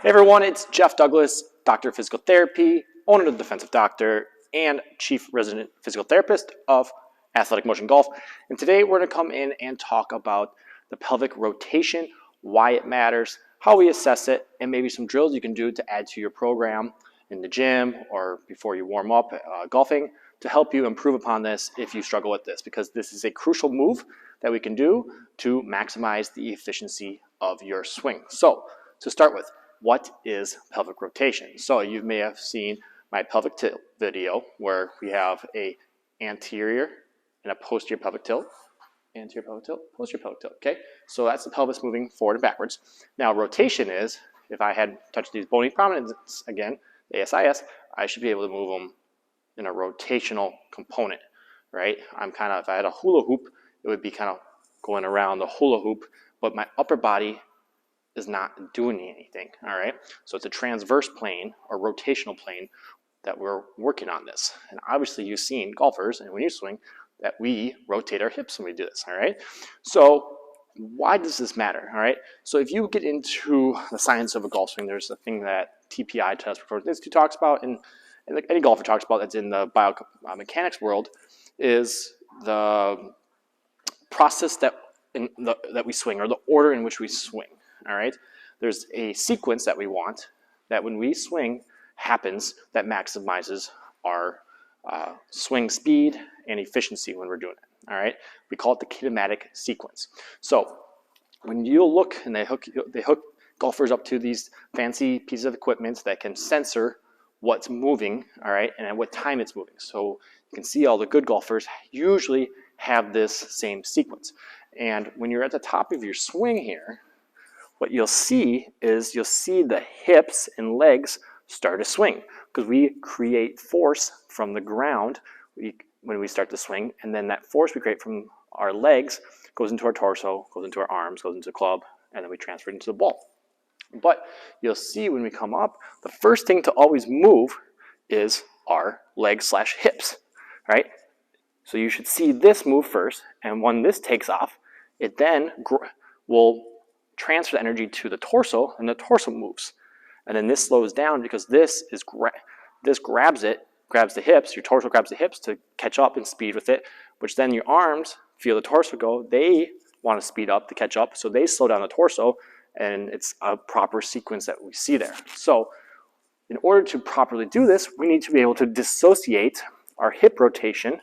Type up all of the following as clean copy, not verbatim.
Hey everyone, it's Jeff Douglas, Doctor of Physical Therapy, owner of the Defensive Doctor, and Chief Resident Physical Therapist of Athletic Motion Golf. And today we're going to come in and talk about the pelvic rotation, why it matters, how we assess it, and maybe some drills you can do to add to your program in the gym or before you warm up golfing to help you improve upon this if you struggle with this, because this is a crucial move that we can do to maximize the efficiency of your swing. So to start with, what is pelvic rotation? So you may have seen my pelvic tilt video where we have a anterior and a posterior pelvic tilt. Anterior pelvic tilt, posterior pelvic tilt, okay? So that's the pelvis moving forward and backwards. Now rotation is, if I had touched these bony prominences again, the ASIS, I should be able to move them in a rotational component, right? If I had a hula hoop, it would be kind of going around the hula hoop, but my upper body is not doing anything, all right? So it's a transverse plane or rotational plane that we're working on this. And obviously you've seen golfers, and when you swing, that we rotate our hips when we do this, all right? So why does this matter, all right? So if you get into the science of a golf swing, there's a thing that TPI, Tennis Performance Institute, talks about, and any golfer talks about that's in the biomechanics world, is the process that we swing, or the order in which we swing. All right, there's a sequence that we want that when we swing happens that maximizes our swing speed and efficiency when we're doing it. All right, we call it the kinematic sequence. So when you look and they hook golfers up to these fancy pieces of equipment that can censor what's moving, all right, and at what time it's moving. So you can see all the good golfers usually have this same sequence. And when you're at the top of your swing here, what you'll see is the hips and legs start to swing because we create force from the ground when we start to swing, and then that force we create from our legs goes into our torso, goes into our arms, goes into the club, and then we transfer it into the ball. But you'll see when we come up, the first thing to always move is our legs/hips, right? So you should see this move first, and when this takes off, it then will transfer the energy to the torso, and the torso moves. And then this slows down because this grabs the hips, your torso grabs the hips to catch up and speed with it, which then your arms feel the torso go, they want to speed up to catch up, so they slow down the torso, and it's a proper sequence that we see there. So in order to properly do this, we need to be able to dissociate our hip rotation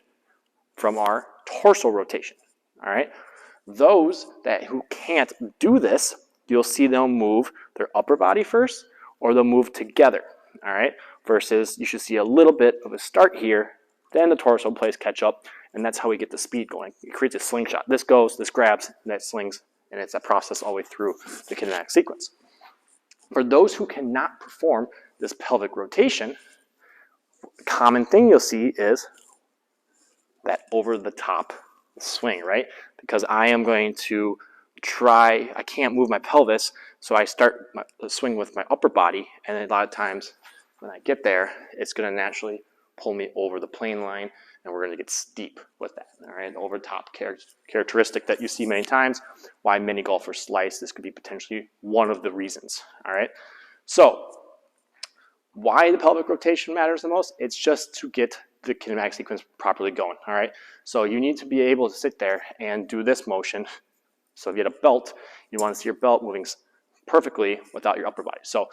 from our torso rotation, all right? Those who can't do this, you'll see them move their upper body first, or they'll move together, all right? Versus you should see a little bit of a start here, then the torso plays catch up, and that's how we get the speed going. It creates a slingshot. This goes, this grabs, and that slings, and it's a process all the way through the kinematic sequence. For those who cannot perform this pelvic rotation, the common thing you'll see is that over the top swing, right? Because I am going to I can't move my pelvis, so I start the swing with my upper body, and a lot of times when I get there, it's going to naturally pull me over the plane line, and we're going to get steep with that, all right? Over top characteristic that you see many times, why many golfers slice. This could be potentially one of the reasons, all right? So why the pelvic rotation matters the most? It's just to get the kinematic sequence properly going, all right? So you need to be able to sit there and do this motion. So if you had a belt, you want to see your belt moving perfectly without your upper body. So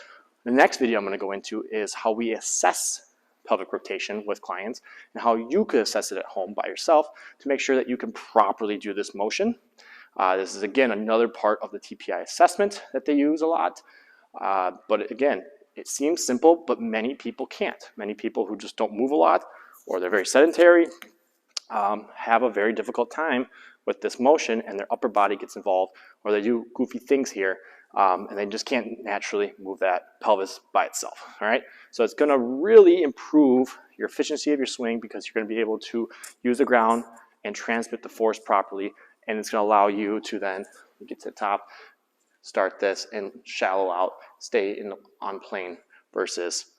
the next video I'm going to go into is how we assess pelvic rotation with clients and how you could assess it at home by yourself to make sure that you can properly do this motion. This is, again, another part of the TPI assessment that they use a lot. But again, it seems simple, but many people can't. Many people who just don't move a lot, or they're very sedentary, have a very difficult time with this motion, and their upper body gets involved, or they do goofy things here, and they just can't naturally move that pelvis by itself, all right? So it's going to really improve your efficiency of your swing because you're going to be able to use the ground and transmit the force properly, and it's going to allow you to then get to the top, start this, and shallow out, stay on plane versus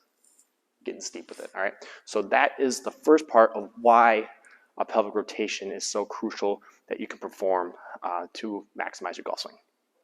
getting steep with it, all right? So that is the first part of why a pelvic rotation is so crucial that you can perform to maximize your golf swing.